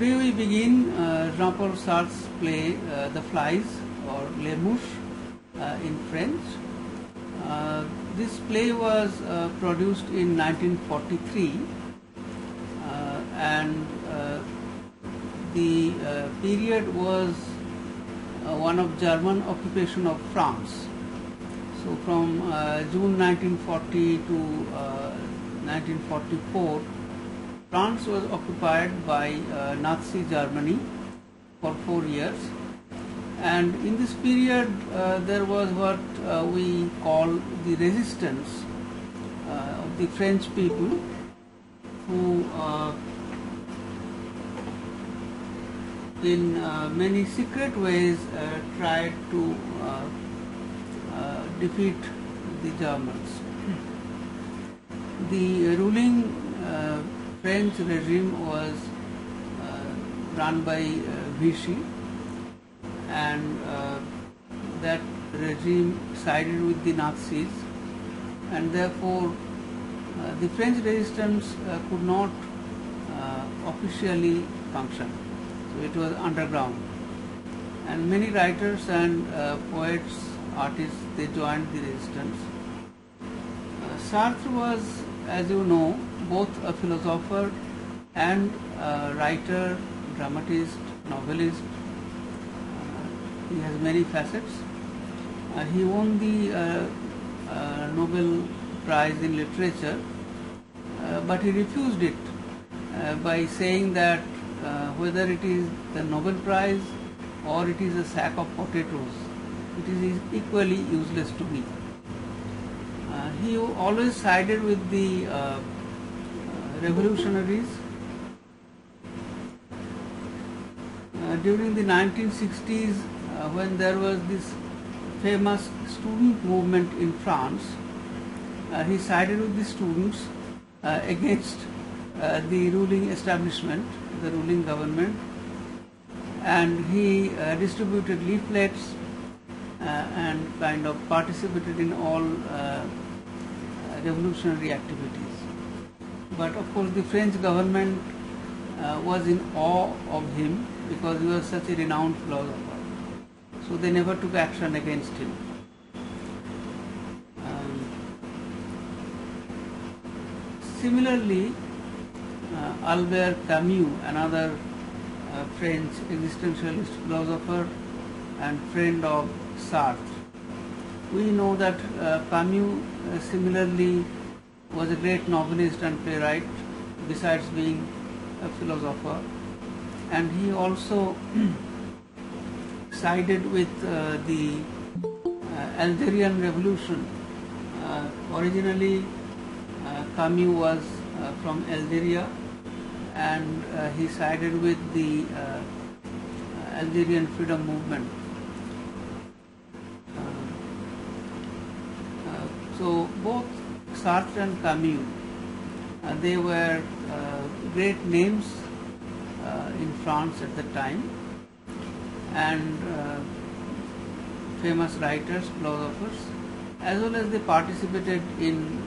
Today we begin Jean-Paul Sartre's play The Flies or Les Mouches in French. This play was produced in 1943 and the period was one of German occupation of France. So from June 1940 to 1944, France was occupied by Nazi Germany for 4 years, and in this period there was what we call the resistance of the French people who in many secret ways tried to defeat the Germans. The ruling French regime was run by Vichy, and that regime sided with the Nazis, and therefore the French resistance could not officially function. So it was underground, and many writers and poets, artists, they joined the resistance. Sartre was, as you know, both a philosopher and a writer, dramatist, novelist. He has many facets. He won the Nobel Prize in Literature, but he refused it by saying that whether it is the Nobel Prize or it is a sack of potatoes, it is equally useless to me. He always sided with the revolutionaries. During the 1960s, when there was this famous student movement in France, he sided with the students against the ruling establishment, the ruling government, and he distributed leaflets and kind of participated in all revolutionary activities. But of course the French government was in awe of him because he was such a renowned philosopher. So they never took action against him. Similarly, Albert Camus, another French existentialist philosopher and friend of Sartre. We know that Camus similarly was a great novelist and playwright, besides being a philosopher, and he also sided with the Algerian Revolution. Originally, Camus was from Algeria, and he sided with the Algerian freedom movement. So both Sartre and Camus, they were great names in France at the time, and famous writers, philosophers, as well as they participated in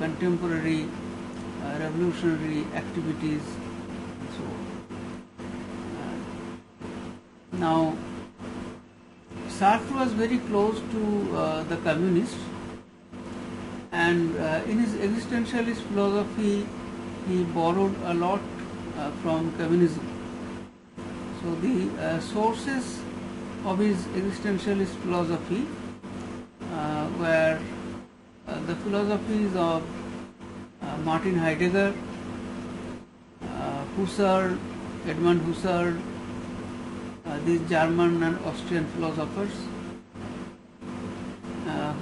contemporary revolutionary activities and so on. Now, Sartre was very close to the communists, and in his existentialist philosophy he borrowed a lot from communism. So the sources of his existentialist philosophy were the philosophies of Martin Heidegger, Husserl, Edmund Husserl, these German and Austrian philosophers.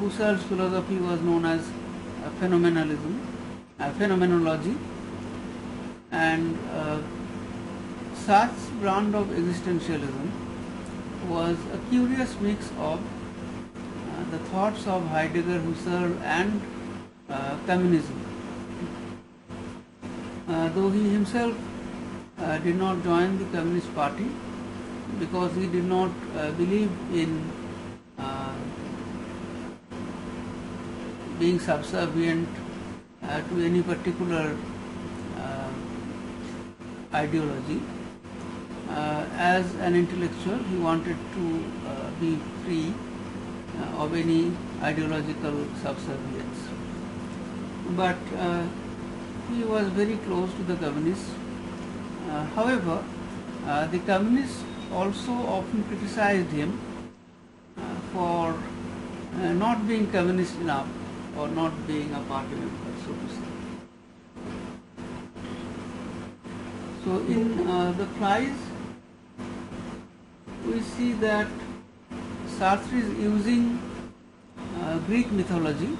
Husserl's philosophy was known as phenomenalism, phenomenology, and Sartre's brand of existentialism was a curious mix of the thoughts of Heidegger, Husserl, and communism. Though he himself did not join the Communist Party because he did not believe in being subservient to any particular ideology, as an intellectual, he wanted to be free of any ideological subservience. But he was very close to the communists. However, the communists also often criticized him for not being communist enough or not being a party member, so to say. So in the Flies, we see that Sartre is using Greek mythology,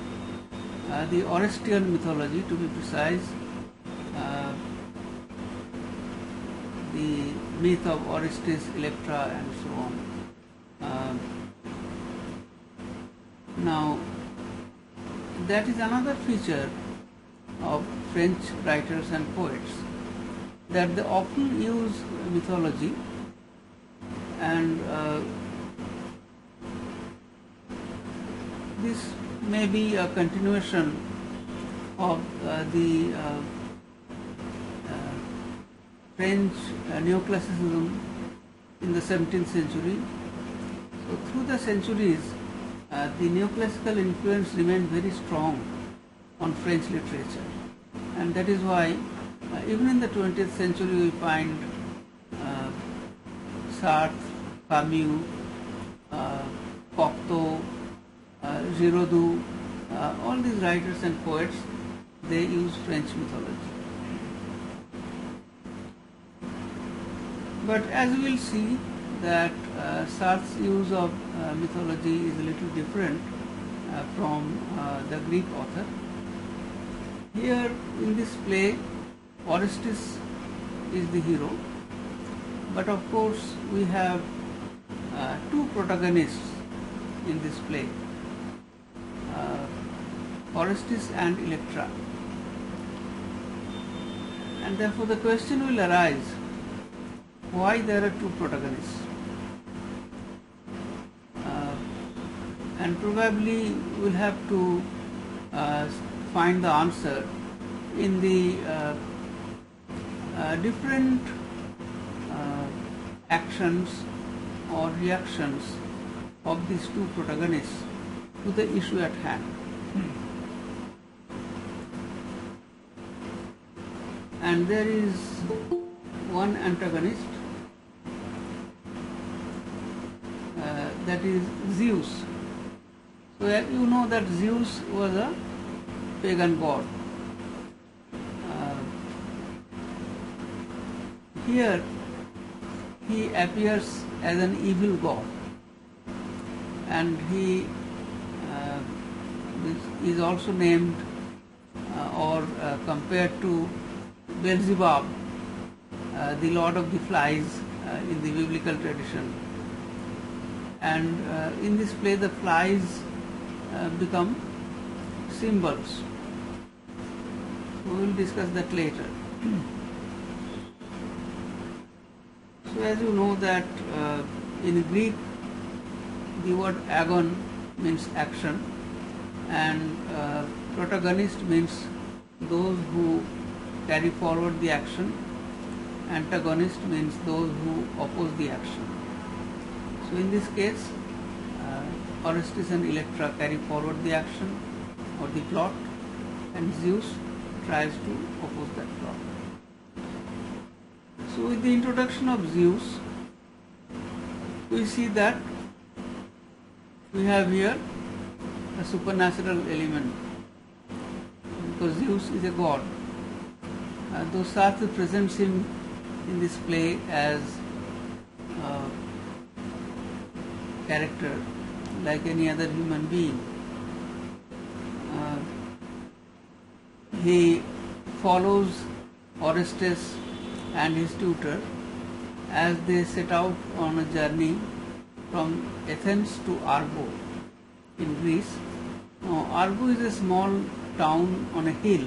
the Orestian mythology to be precise, the myth of Orestes, Electra and so on. Now, that is another feature of French writers and poets, that they often use mythology, and this may be a continuation of the French neoclassicism in the 17th century. So through the centuries, the neoclassical influence remained very strong on French literature, and that is why even in the 20th century we find Sartre, Camus, Cocteau, Giraudoux, all these writers and poets, they use French mythology. But as we will see that Sartre's use of mythology is a little different from the Greek author. Here in this play, Orestes is the hero, but of course we have two protagonists in this play, Orestes and Electra, and therefore the question will arise, why there are two protagonists? And probably we'll have to find the answer in the different actions or reactions of these two protagonists to the issue at hand. And there is one antagonist, that is Zeus. So you know that Zeus was a pagan god. Here he appears as an evil god, and he is also named or compared to Beelzebub, the lord of the flies in the biblical tradition. And in this play the flies become symbols. We will discuss that later. So as you know that in Greek the word agon means action, and protagonist means those who carry forward the action, antagonist means those who oppose the action. So in this case, Orestes and Electra carry forward the action or the plot, and Zeus tries to oppose that plot. So with the introduction of Zeus, we see that we have here a supernatural element, because Zeus is a god. Though Sartre presents him in this play as a character like any other human being, he follows Orestes and his tutor as they set out on a journey from Athens to Argo in Greece. Now, Argo is a small town on a hill,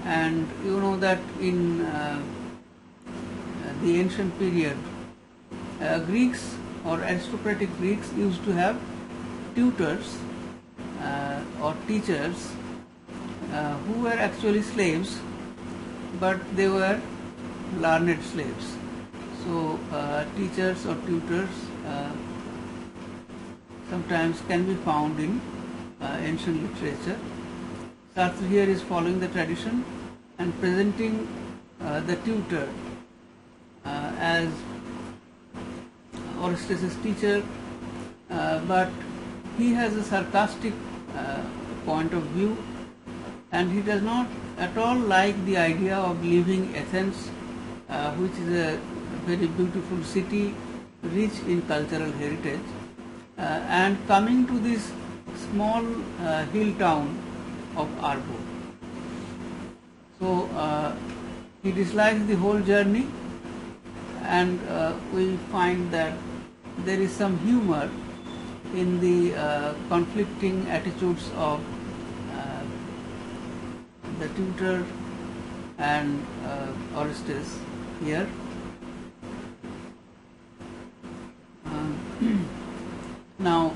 and you know that in the ancient period, Greeks or aristocratic Greeks used to have tutors or teachers who were actually slaves, but they were learned slaves. So teachers or tutors sometimes can be found in ancient literature. Sartre here is following the tradition and presenting the tutor as Orestes' teacher, but he has a sarcastic point of view, and he does not at all like the idea of leaving Athens, which is a very beautiful city, rich in cultural heritage, and coming to this small hill town of Argo. So he dislikes the whole journey, and we find that there is some humor in the conflicting attitudes of the tutor and Orestes here. Now,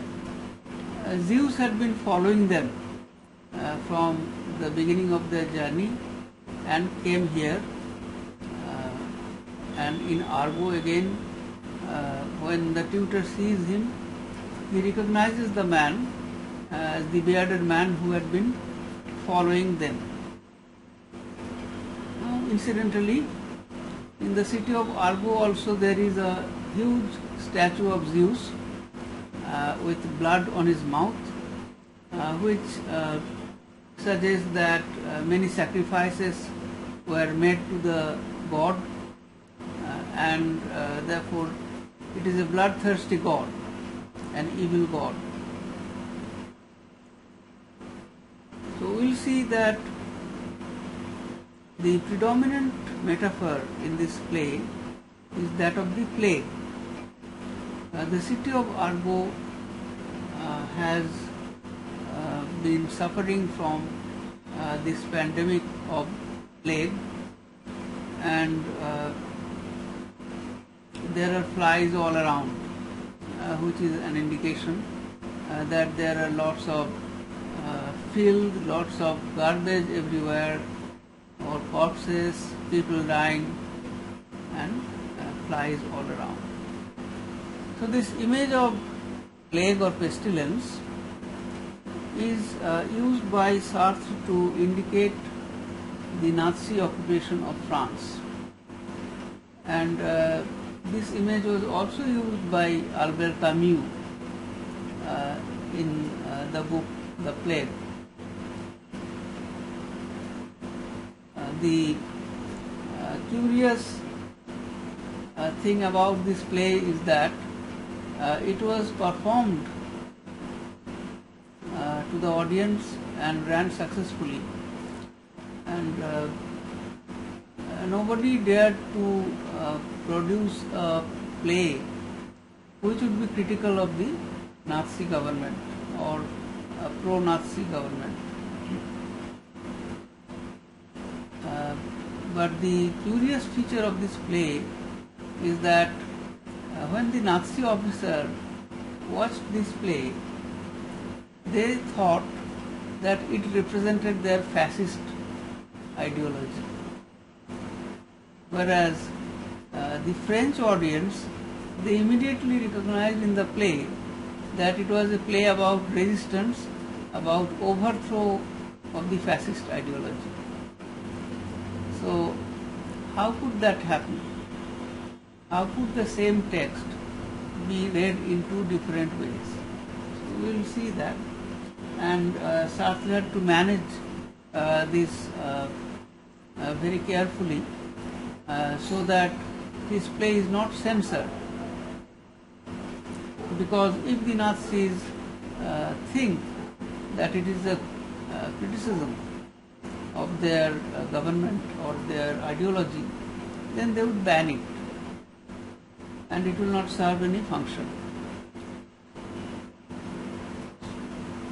Zeus had been following them from the beginning of their journey and came here, and in Argo again, when the tutor sees him, he recognizes the man as the bearded man who had been following them. Now, incidentally, in the city of Argo also there is a huge statue of Zeus with blood on his mouth, which suggests that many sacrifices were made to the god, and therefore it is a bloodthirsty god, an evil god. So we will see that the predominant metaphor in this play is that of the plague. The city of Argo has been suffering from this pandemic of plague, and there are flies all around, which is an indication that there are lots of filth, lots of garbage everywhere, or corpses, people dying, and flies all around. So this image of plague or pestilence is used by Sartre to indicate the Nazi occupation of France, and this image was also used by Albert Camus in the book The Plague. The curious thing about this play is that it was performed to the audience and ran successfully, and nobody dared to produce a play which would be critical of the Nazi government or a pro-Nazi government. But the curious feature of this play is that when the Nazi officer watched this play, they thought that it represented their fascist ideology. Whereas the French audience, they immediately recognized in the play that it was a play about resistance, about overthrow of the fascist ideology. So how could that happen? How could the same text be read in two different ways? So we will see that. And Sartre had to manage this very carefully so that his play is not censored. Because if the Nazis think that it is a criticism of their government or their ideology, then they would ban it, and it will not serve any function.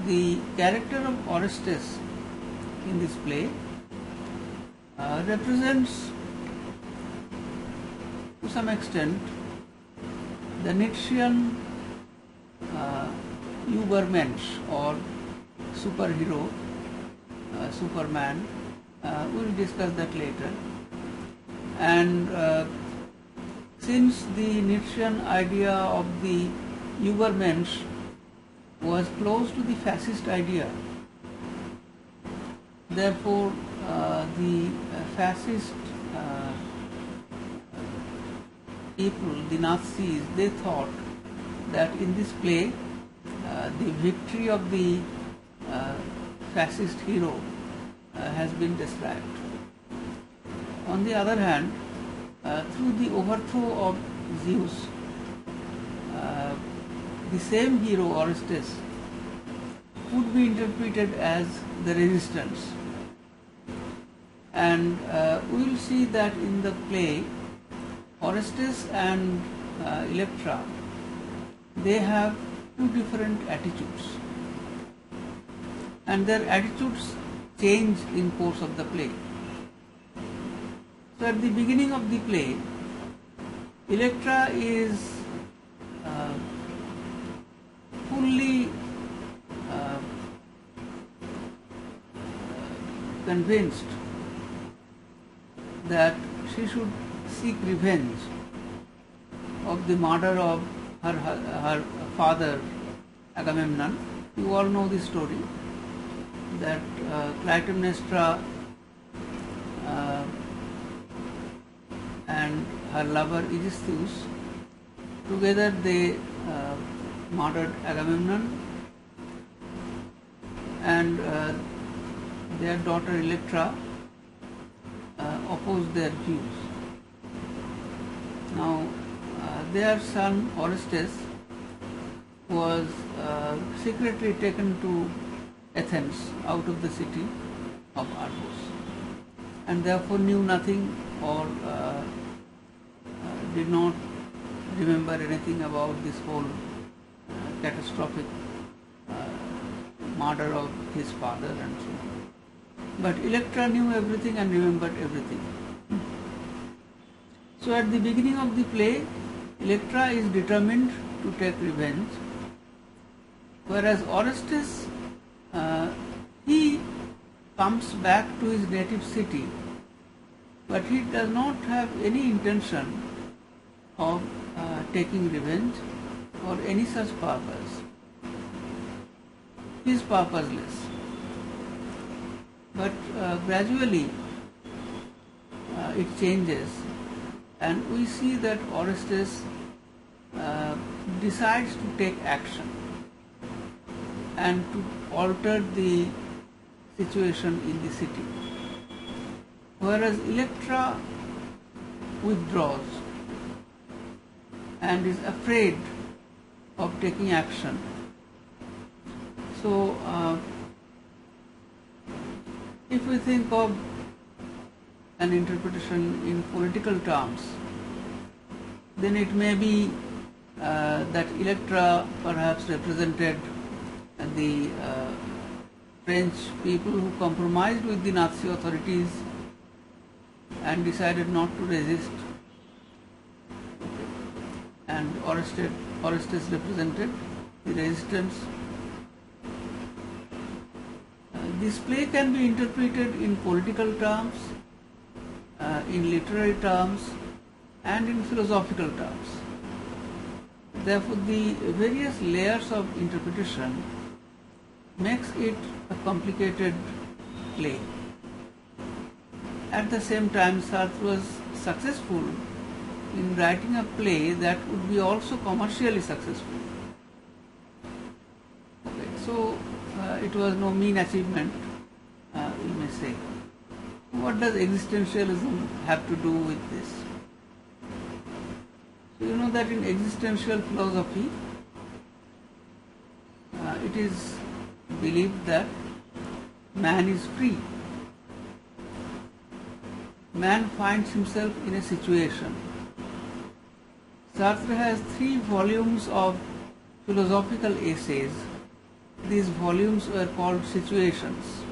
The character of Orestes in this play represents to some extent the Nietzschean Übermensch or superhero, Superman. We will discuss that later. And since the Nietzschean idea of the Übermensch was close to the fascist idea, therefore the fascist people, the Nazis, they thought that in this play the victory of the fascist hero has been described. On the other hand, through the overthrow of Zeus, the same hero Orestes could be interpreted as the resistance, and we will see that in the play Orestes and Electra, they have two different attitudes, and their attitudes change in course of the play. So at the beginning of the play, Electra is fully convinced that she should seek revenge of the murder of her father Agamemnon. You all know the story that Clytemnestra and her lover Aegisthus, together they murdered Agamemnon, and their daughter Electra opposed their views. Now their son Orestes was secretly taken to Athens out of the city of Argos, and therefore knew nothing or did not remember anything about this whole catastrophic murder of his father and so on. But Electra knew everything and remembered everything. So at the beginning of the play, Electra is determined to take revenge, whereas Orestes, he comes back to his native city, but he does not have any intention of taking revenge or any such purpose. He is purposeless. But gradually it changes, and we see that Orestes decides to take action and to alter the situation in the city, whereas Electra withdraws and is afraid of taking action. So if we think of an interpretation in political terms, then it may be that Electra perhaps represented the French people who compromised with the Nazi authorities and decided not to resist, and Orestes represented the resistance. This play can be interpreted in political terms, in literary terms, and in philosophical terms. Therefore, the various layers of interpretation makes it a complicated play. At the same time, Sartre was successful in writing a play that would be also commercially successful. Okay, so it was no mean achievement, we may say. What does existentialism have to do with this? So you know that in existential philosophy, it is believed that man is free. Man finds himself in a situation. Sartre has 3 volumes of philosophical essays. These volumes were called Situations.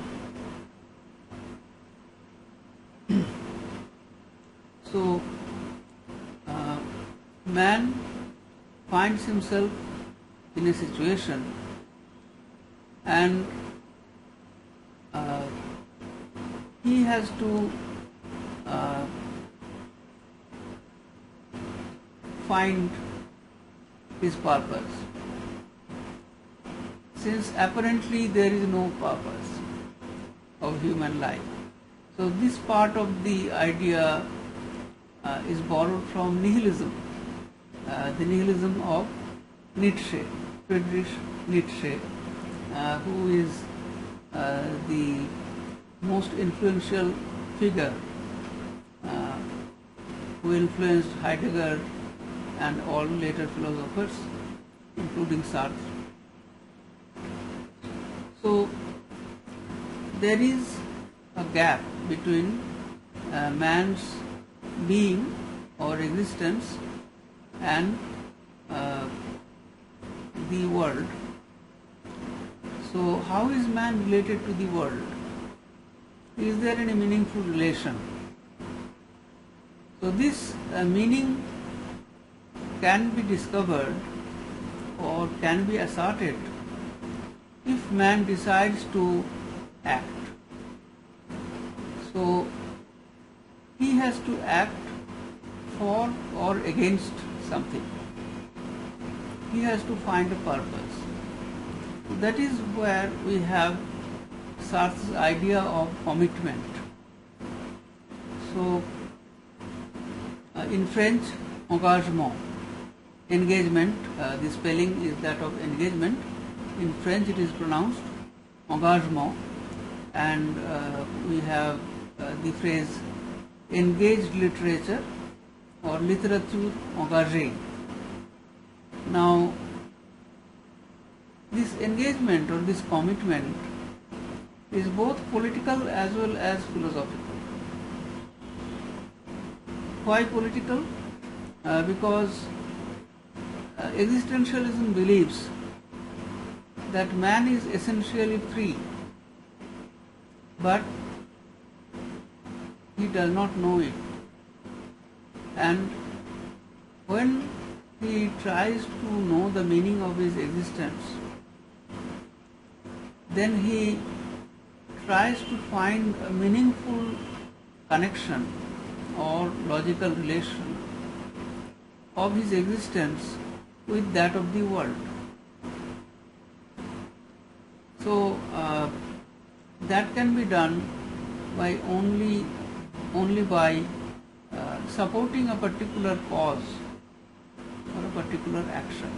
So, man finds himself in a situation, and he has to find his purpose, since apparently there is no purpose of human life. So this part of the idea is borrowed from nihilism, the nihilism of Nietzsche, Friedrich Nietzsche, who is the most influential figure who influenced Heidegger and all later philosophers, including Sartre. So there is a gap between man's being or existence and the world. So how is man related to the world? Is there any meaningful relation? So this meaning can be discovered or can be asserted if man decides to act. So he has to act for or against something. He has to find a purpose. That is where we have Sartre's idea of commitment. So in French, engagement, the spelling is that of engagement. In French it is pronounced engagement, and we have the phrase engaged literature or littérature engagée. Now this engagement or this commitment is both political as well as philosophical. Why political? Because existentialism believes that man is essentially free, but he does not know it. And when he tries to know the meaning of his existence, then he tries to find a meaningful connection or logical relation of his existence with that of the world. So that can be done by only by supporting a particular cause or a particular action,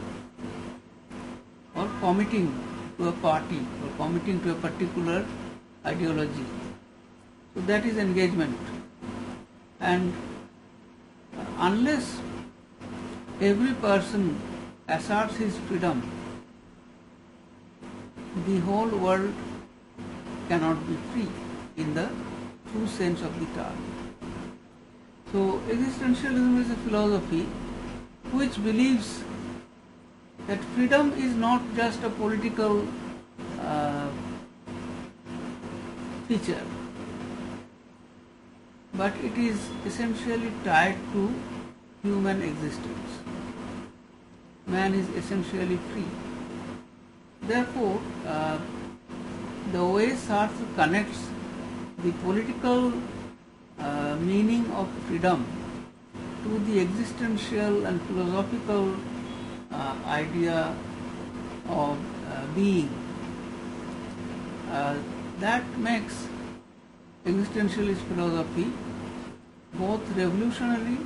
or committing to a party or committing to a particular ideology. So that is engagement. And unless every person asserts his freedom, the whole world cannot be free in the true sense of the term. So existentialism is a philosophy which believes that freedom is not just a political feature, but it is essentially tied to human existence. Man is essentially free. Therefore, the way Sartre connects the political meaning of freedom to the existential and philosophical idea of being, that makes existentialist philosophy both revolutionary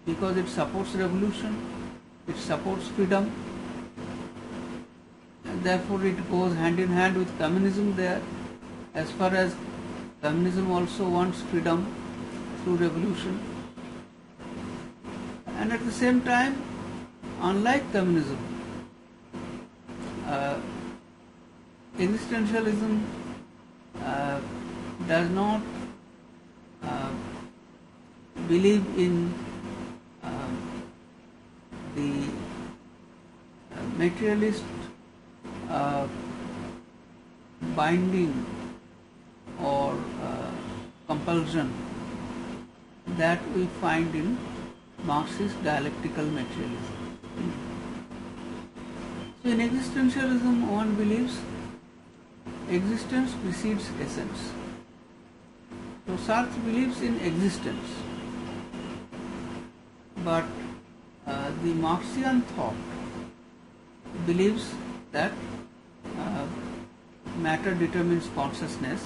because it supports revolution, it supports freedom, and therefore it goes hand in hand with communism there, as far as communism also wants freedom through revolution. And at the same time, unlike communism, existentialism does not believe in the materialist binding or compulsion that we find in Marxist dialectical materialism. So in existentialism, one believes existence precedes essence. So Sartre believes in existence, but the Marxian thought believes that matter determines consciousness.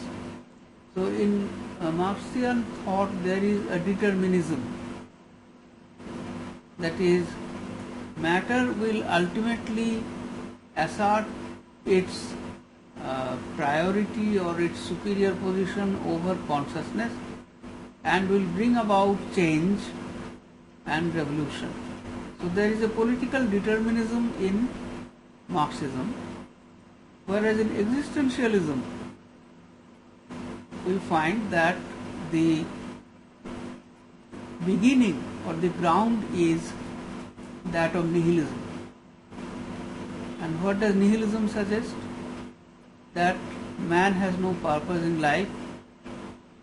So in Marxian thought there is a determinism, that is, matter will ultimately assert its priority or its superior position over consciousness and will bring about change and revolution. So there is a political determinism in Marxism, whereas in existentialism we find that the beginning or the ground is that of nihilism. And what does nihilism suggest? That man has no purpose in life,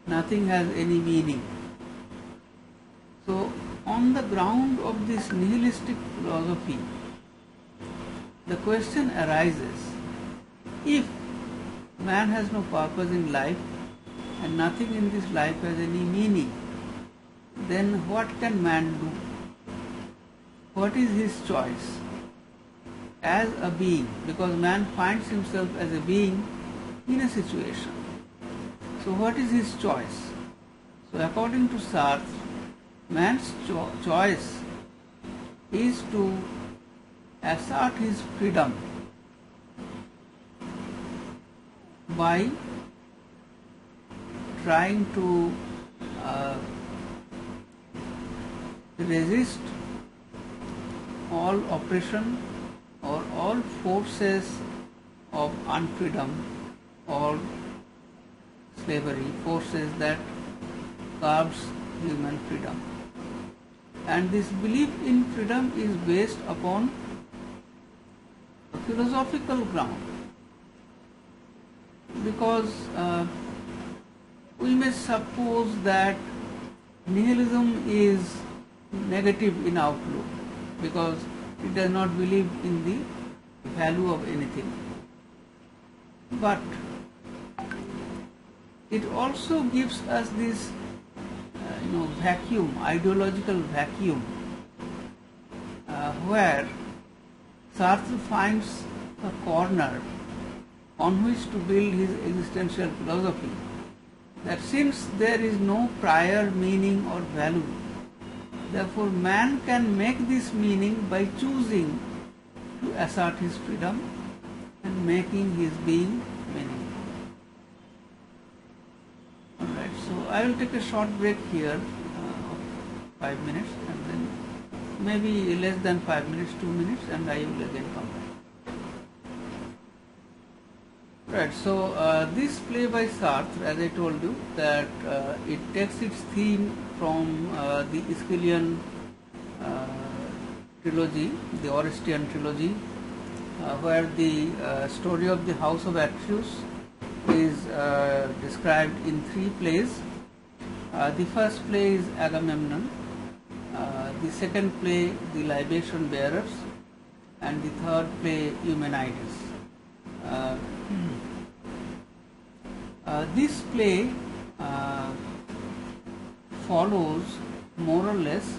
nothing has any meaning. So on the ground of this nihilistic philosophy, the question arises, if man has no purpose in life and nothing in this life has any meaning, then what can man do? What is his choice as a being? Because man finds himself as a being in a situation. So what is his choice? So according to Sartre, man's choice is to assert his freedom by trying to resist all oppression or all forces of unfreedom or slavery, forces that curbs human freedom. And this belief in freedom is based upon a philosophical ground, because we may suppose that nihilism is negative in outlook because it does not believe in the value of anything. But it also gives us this vacuum, ideological vacuum, where Sartre finds a corner on which to build his existential philosophy, that since there is no prior meaning or value, therefore man can make this meaning by choosing to assert his freedom and making his being meaningful. Alright, so I will take a short break here of 5 minutes, and then maybe less than 5 minutes, 2 minutes, and I will again come back. Right, so this play by Sartre, as I told you, that it takes its theme from the Aeschylean trilogy, the Orestian trilogy, where the story of the House of Atreus is described in 3 plays. The first play is Agamemnon, the second play the Libation Bearers, and the third play Eumenides. This play follows more or less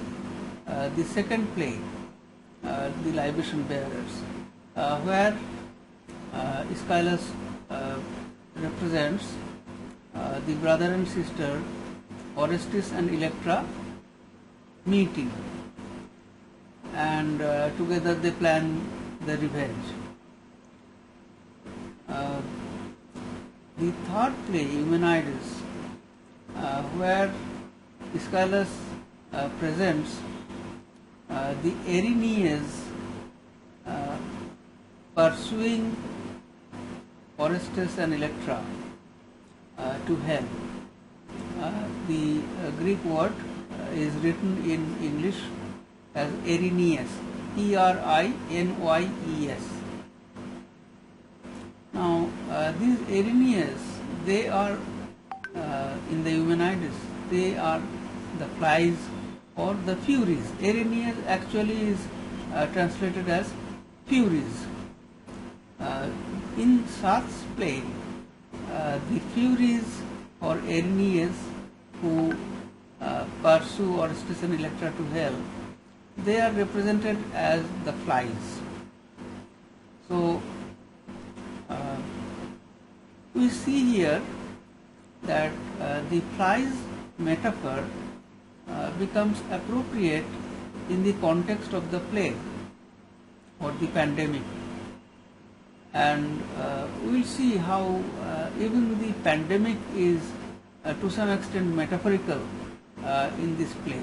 the second play, the Libation Bearers, where Aeschylus represents the brother and sister Orestes and Electra meeting, and together they plan the revenge. The third play, Eumenides, where Aeschylus presents the Erinyes pursuing Orestes and Electra to hell. The Greek word is written in English as Erinyes, Erinyes. Now, these Erinyes, they are in the Eumenides, they are the flies or the furies. Erinyes actually is translated as furies. In Sartre's play, the furies or Erinyes who pursue Orestes and Electra to hell they are represented as the flies. So we see here that the flies metaphor becomes appropriate in the context of the plague or the pandemic, and we will see how even the pandemic is to some extent metaphorical in this play.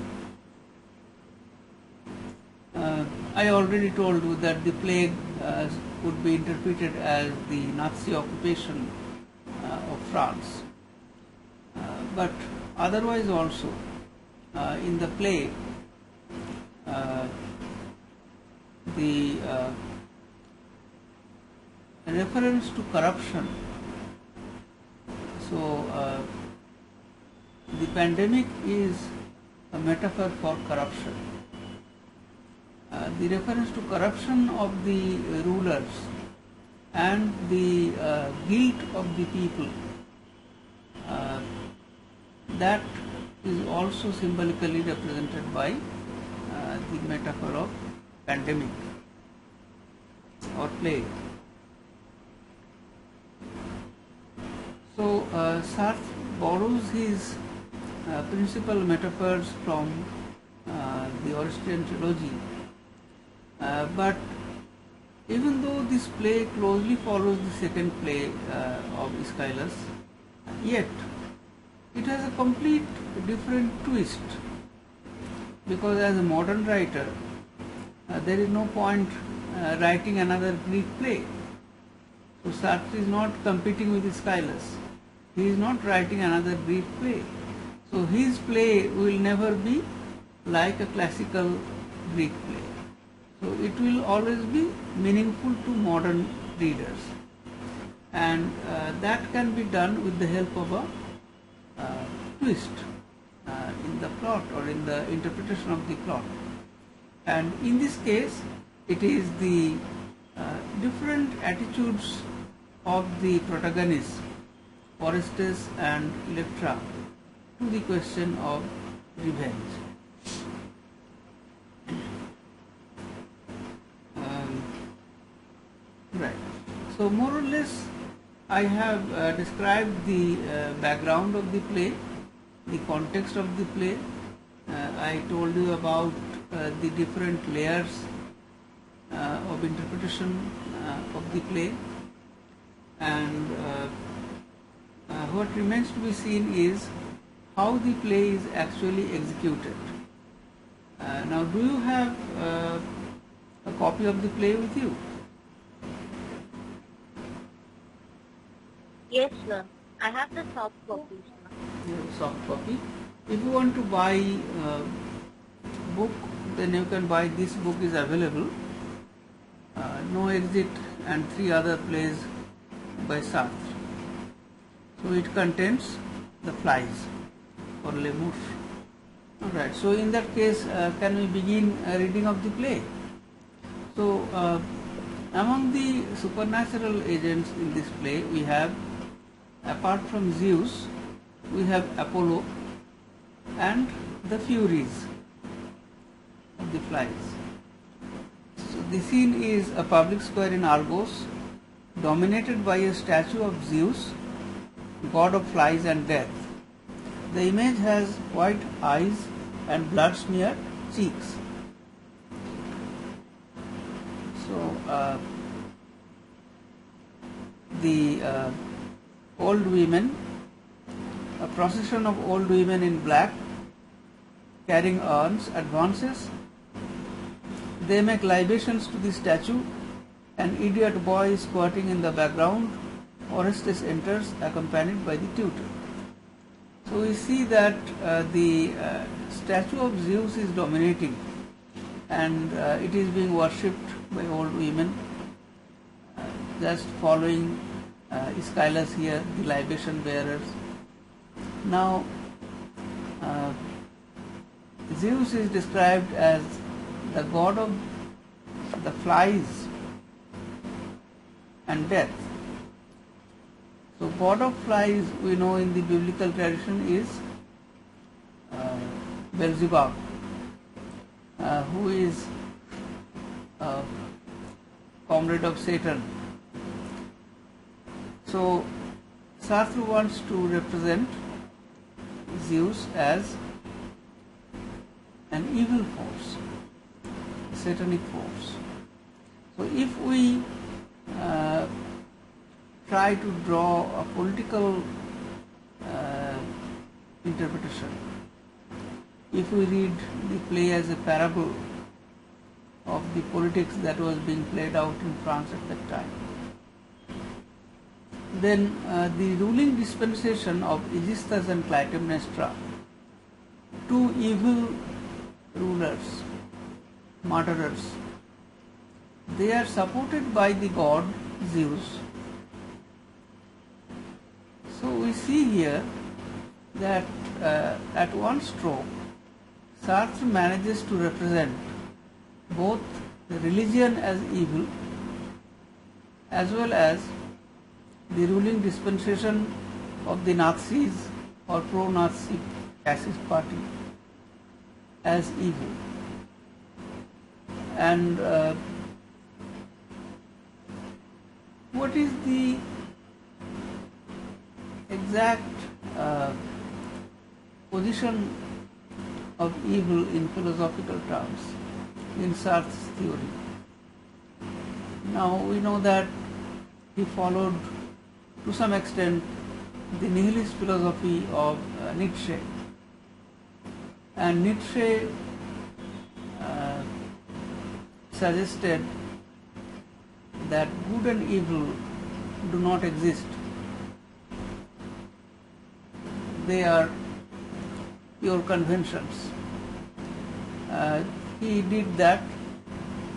I already told you that the plague would be interpreted as the Nazi occupation of France, but otherwise also in the play the reference to corruption. So the pandemic is a metaphor for corruption. The reference to corruption of the rulers and the guilt of the people, that is also symbolically represented by the metaphor of pandemic or plague. So Sartre borrows his principal metaphors from the Austrian trilogy, but even though this play closely follows the second play of Aeschylus, yet it has a complete different twist, because as a modern writer there is no point writing another Greek play. So Sartre is not competing with Aeschylus. He is not writing another Greek play. So his play will never be like a classical Greek play. So it will always be meaningful to modern readers, and that can be done with the help of a twist in the plot or in the interpretation of the plot. And in this case, it is the different attitudes of the protagonists, Orestes and Electra, to the question of revenge. Right. So more or less I have described the background of the play, the context of the play. I told you about the different layers of interpretation of the play, and what remains to be seen is how the play is actually executed. Now, do you have a copy of the play with you? Yes, sir. I have the soft copy, sir. You have soft copy. If you want to buy book, then you can buy this book is available. No Exit and 3 other plays by Sartre. So it contains The Flies or Les Mouches. Alright, so in that case, can we begin reading of the play? So among the supernatural agents in this play, we have, apart from Zeus, we have Apollo and the Furies of the flies. So the scene is a public square in Argos, dominated by a statue of Zeus, god of flies and death. The image has white eyes and blood-smeared cheeks. So the old women, a procession of old women in black carrying urns advances. They make libations to the statue. An idiot boy is squatting in the background. Orestes enters accompanied by the tutor. So we see that the statue of Zeus is dominating, and it is being worshipped by old women, just following Aeschylus here, the libation bearers. Now Zeus is described as the god of the flies and death. So god of flies, we know in the biblical tradition, is Beelzebub, who is a comrade of Satan. So Sartre wants to represent Zeus as an evil force, a satanic force. So if we try to draw a political interpretation, if we read the play as a parable of the politics that was being played out in France at that time, then the ruling dispensation of Aegisthus and Clytemnestra, two evil rulers, murderers, they are supported by the god Zeus. So we see here that at one stroke Sartre manages to represent both the religion as evil as well as the ruling dispensation of the Nazis or pro-Nazi fascist party as evil. And what is the exact position of evil in philosophical terms in Sartre's theory? Now we know that he followed to some extent the nihilist philosophy of Nietzsche, and Nietzsche suggested that good and evil do not exist. They are pure conventions. He did that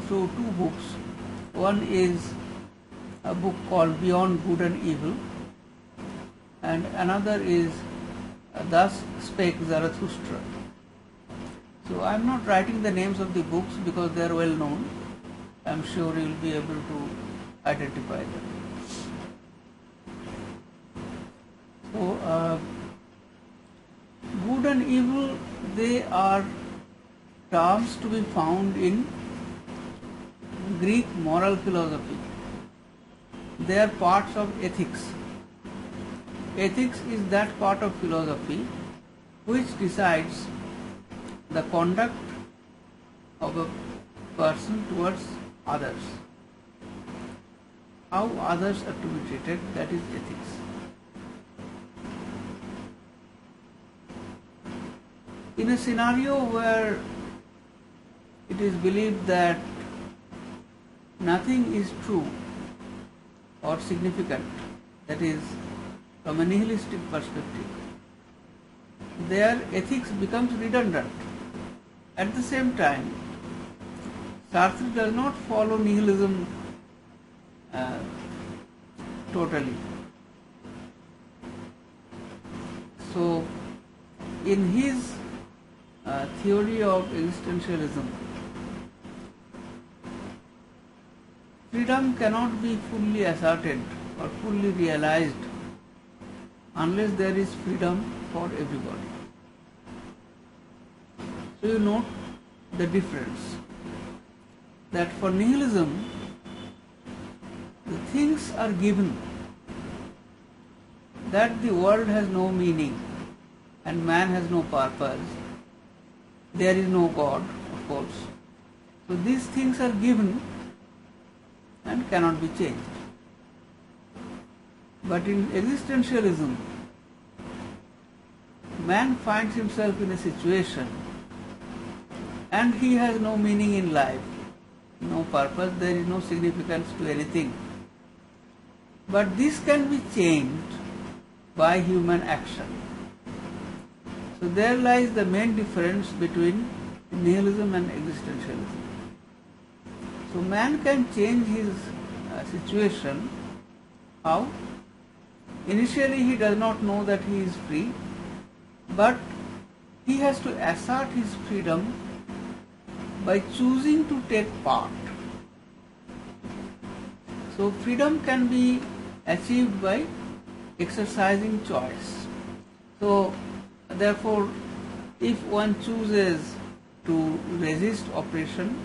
through two books. One is a book called Beyond Good and Evil, and another is Thus Spake Zarathustra. So I am not writing the names of the books because they are well known. I am sure you will be able to identify them. So good and evil, they are terms to be found in Greek moral philosophy. They are parts of ethics. Ethics is that part of philosophy which decides the conduct of a person towards others. How others are to be treated, that is ethics. In a scenario where it is believed that nothing is true or significant, that is, from a nihilistic perspective, their ethics becomes redundant. At the same time, Sartre does not follow nihilism totally. So, in his theory of existentialism, freedom cannot be fully asserted or fully realized unless there is freedom for everybody. So you note the difference, that for nihilism, the things are given, that the world has no meaning and man has no purpose, there is no God, of course. So these things are given and cannot be changed. But in existentialism, man finds himself in a situation and he has no meaning in life, no purpose, there is no significance to anything. But this can be changed by human action. So there lies the main difference between nihilism and existentialism. So man can change his situation. How? Initially he does not know that he is free, but he has to assert his freedom by choosing to take part. So freedom can be achieved by exercising choice. So therefore, if one chooses to resist oppression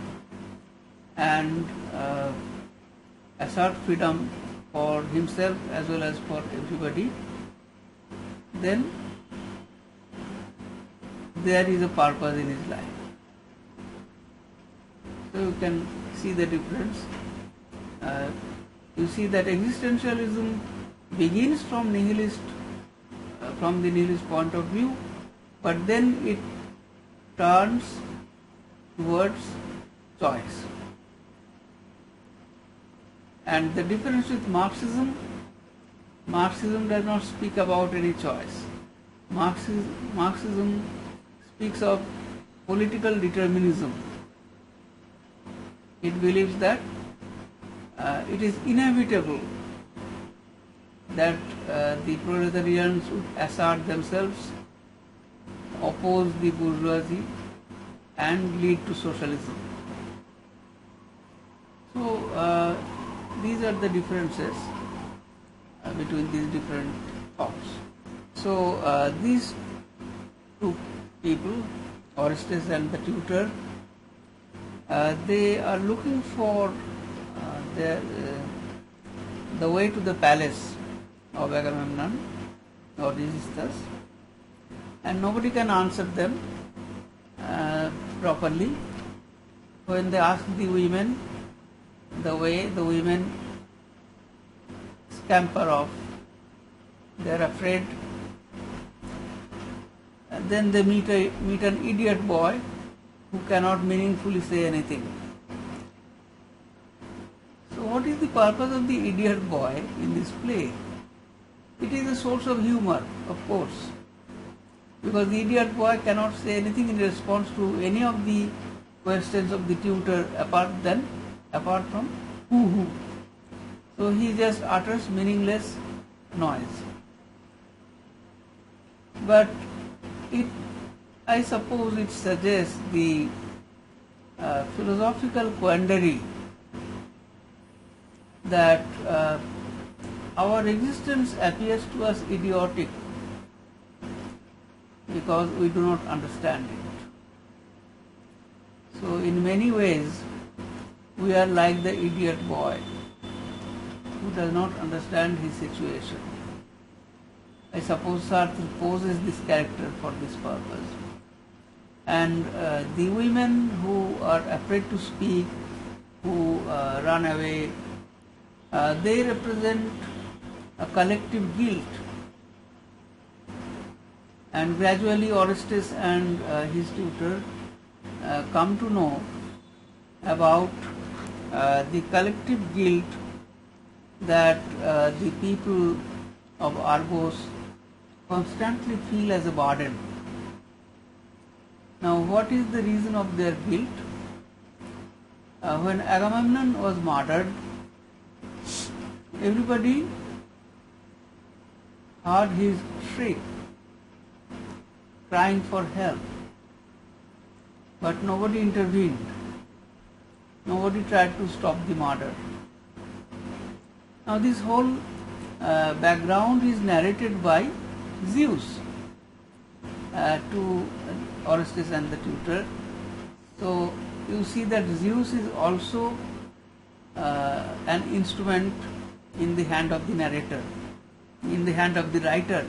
and assert freedom for himself as well as for everybody, then there is a purpose in his life. So you can see the difference. You see that existentialism begins from the nihilist point of view, but then it turns towards choice. And the difference with Marxism does not speak about any choice. Marxism speaks of political determinism. It believes that it is inevitable that the proletarians would assert themselves, oppose the bourgeoisie, and lead to socialism. So these are the differences between these different thoughts. So these two people, Orestes and the tutor, they are looking for the way to the palace of Agamemnon or Eurystheus, and nobody can answer them properly. When they ask the women the way, the women scamper off. They are afraid. And then they meet an idiot boy who cannot meaningfully say anything. So what is the purpose of the idiot boy in this play? It is a source of humor, of course, because the idiot boy cannot say anything in response to any of the questions of the tutor apart from who. So he just utters meaningless noise. But I suppose it suggests the philosophical quandary that our existence appears to us idiotic because we do not understand it. So in many ways we are like the idiot boy who does not understand his situation. I suppose Sartre poses this character for this purpose. And the women who are afraid to speak, who run away, they represent a collective guilt. And gradually Orestes and his tutor come to know about the collective guilt that the people of Argos constantly feel as a burden. Now, what is the reason of their guilt? When Agamemnon was murdered, everybody heard his shriek, crying for help, but nobody intervened. Nobody tried to stop the murder. Now, this whole background is narrated by Zeus to Orestes and the tutor. So you see that Zeus is also an instrument in the hand of the narrator, in the hand of the writer,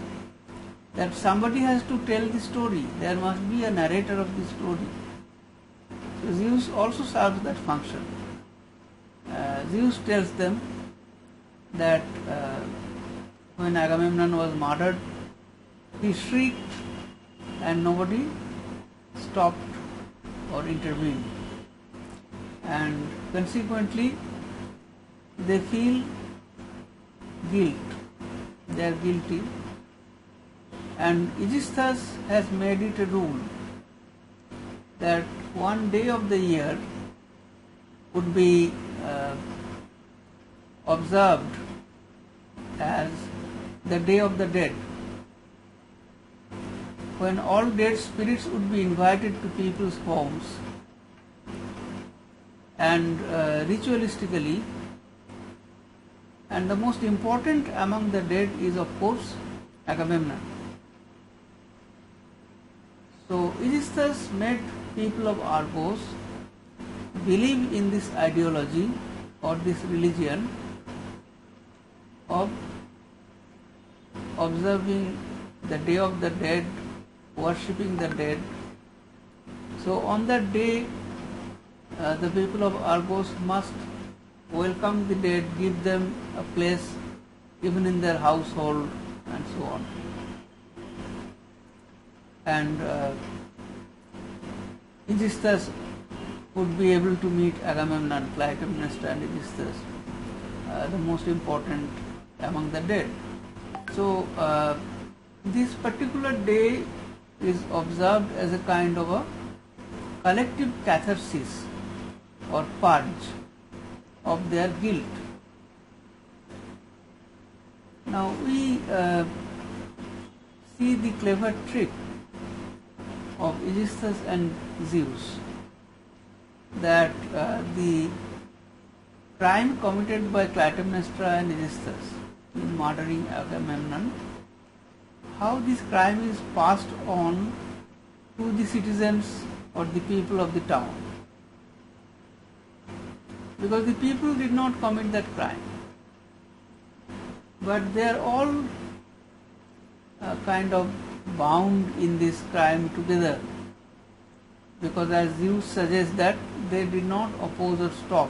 that somebody has to tell the story. There must be a narrator of the story. So Zeus also serves that function. Zeus tells them that when Agamemnon was murdered, he shrieked and nobody stopped or intervened. And consequently, they feel guilt. They are guilty. And Eurystheus has made it a rule that one day of the year would be observed as the Day of the Dead, when all dead spirits would be invited to people's homes, and ritualistically, and the most important among the dead is of course Agamemnon. So Eurystheus made people of Argos believe in this ideology or this religion of observing the Day of the Dead, worshipping the dead. So on that day, the people of Argos must welcome the dead, give them a place even in their household, and so on. And Aegisthus would be able to meet Agamemnon, Clytemnestra and Aegisthus, the most important among the dead. So this particular day is observed as a kind of a collective catharsis or purge of their guilt. Now we see the clever trick of Aegisthus and Zeus, that the crime committed by Clytemnestra and Aegisthus in murdering Agamemnon, how this crime is passed on to the citizens or the people of the town. Because the people did not commit that crime, but they are all kind of bound in this crime together, because as Zeus suggests that they did not oppose or stop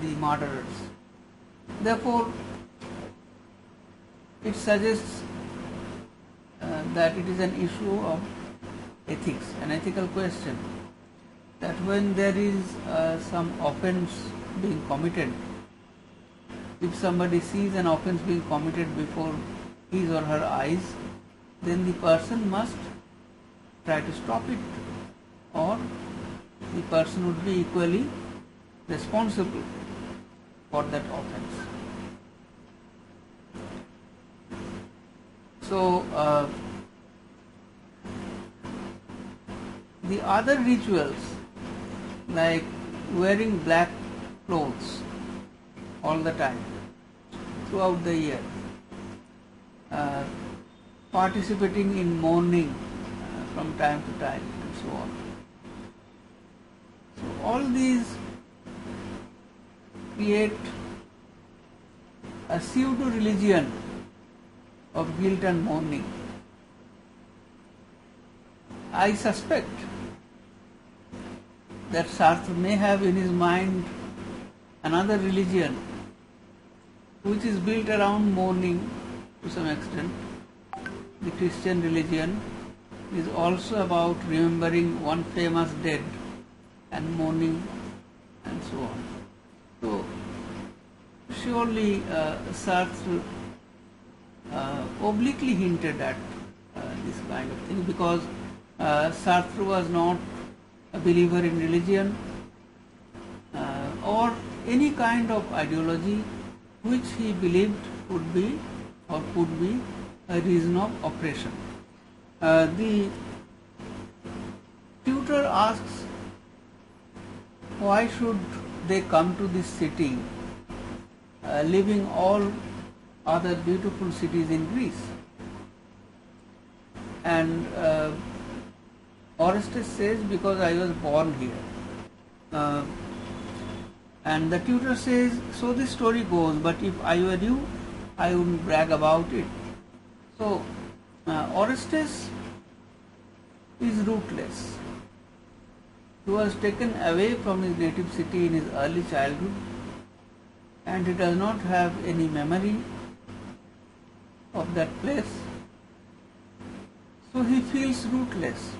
the murderers. Therefore, it suggests that it is an issue of ethics, an ethical question, that when there is some offense being committed, if somebody sees an offense being committed before his or her eyes, then the person must try to stop it, or the person would be equally responsible for that offense. So the other rituals, like wearing black clothes all the time throughout the year, participating in mourning from time to time, and so on. So all these create a pseudo-religion of guilt and mourning. I suspect that Sartre may have in his mind another religion which is built around mourning to some extent. The Christian religion is also about remembering one famous dead and mourning and so on. So surely Sartre obliquely hinted at this kind of thing, because Sartre was not a believer in religion or any kind of ideology which he believed would be or could be a reason of oppression. The tutor asks, why should they come to this city, leaving all other beautiful cities in Greece? And Orestes says, because I was born here. And the tutor says, so this story goes, but if I were you, I wouldn't brag about it. So Orestes is rootless. He was taken away from his native city in his early childhood, and he does not have any memory of that place. So he feels rootless.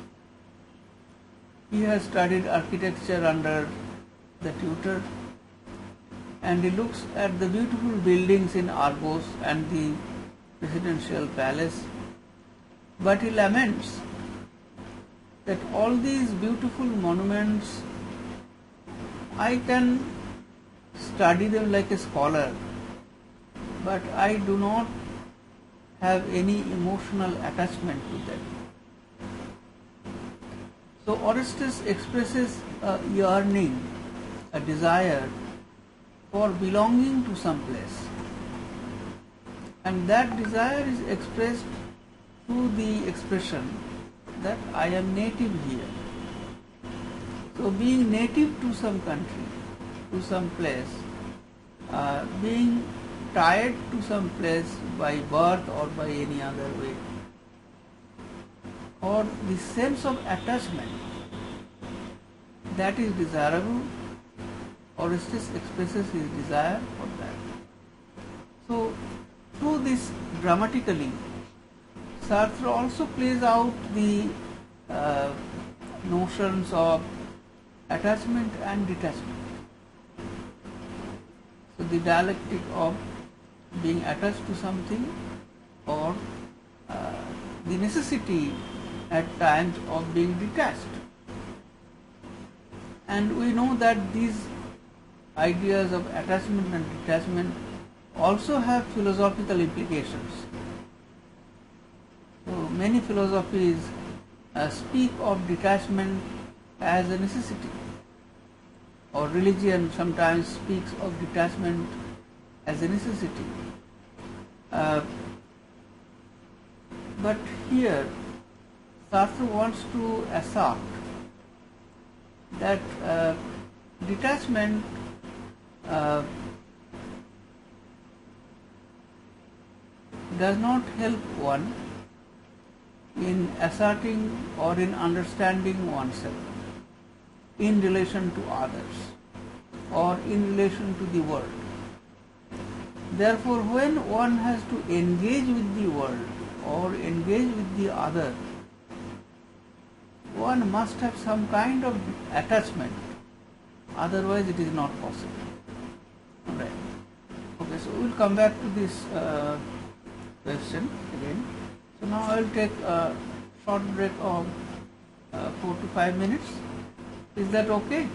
He has studied architecture under the tutor, and he looks at the beautiful buildings in Argos and the presidential palace, but he laments that all these beautiful monuments, I can study them like a scholar, but I do not have any emotional attachment to them. So Orestes expresses a yearning, a desire for belonging to some place, and that desire is expressed to the expression that I am native here. So being native to some country, to some place, being tied to some place by birth or by any other way, or the sense of attachment that is desirable, Orestes expresses his desire for that. So through this dramatically, Sartre also plays out the notions of attachment and detachment. So the dialectic of being attached to something, or the necessity at times of being detached. And we know that these ideas of attachment and detachment also have philosophical implications. So many philosophies speak of detachment as a necessity, or religion sometimes speaks of detachment as a necessity. But here Sartre wants to assert that detachment does not help one in asserting or in understanding oneself in relation to others or in relation to the world. Therefore, when one has to engage with the world or engage with the other, one must have some kind of attachment, otherwise it is not possible. Alright. Okay, so we will come back to this question again. So now I will take a short break of 4 to 5 minutes. Is that okay?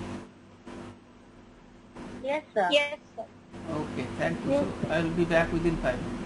Yes, sir. Yes, sir. Okay, thank you. So I will be back within 5 minutes.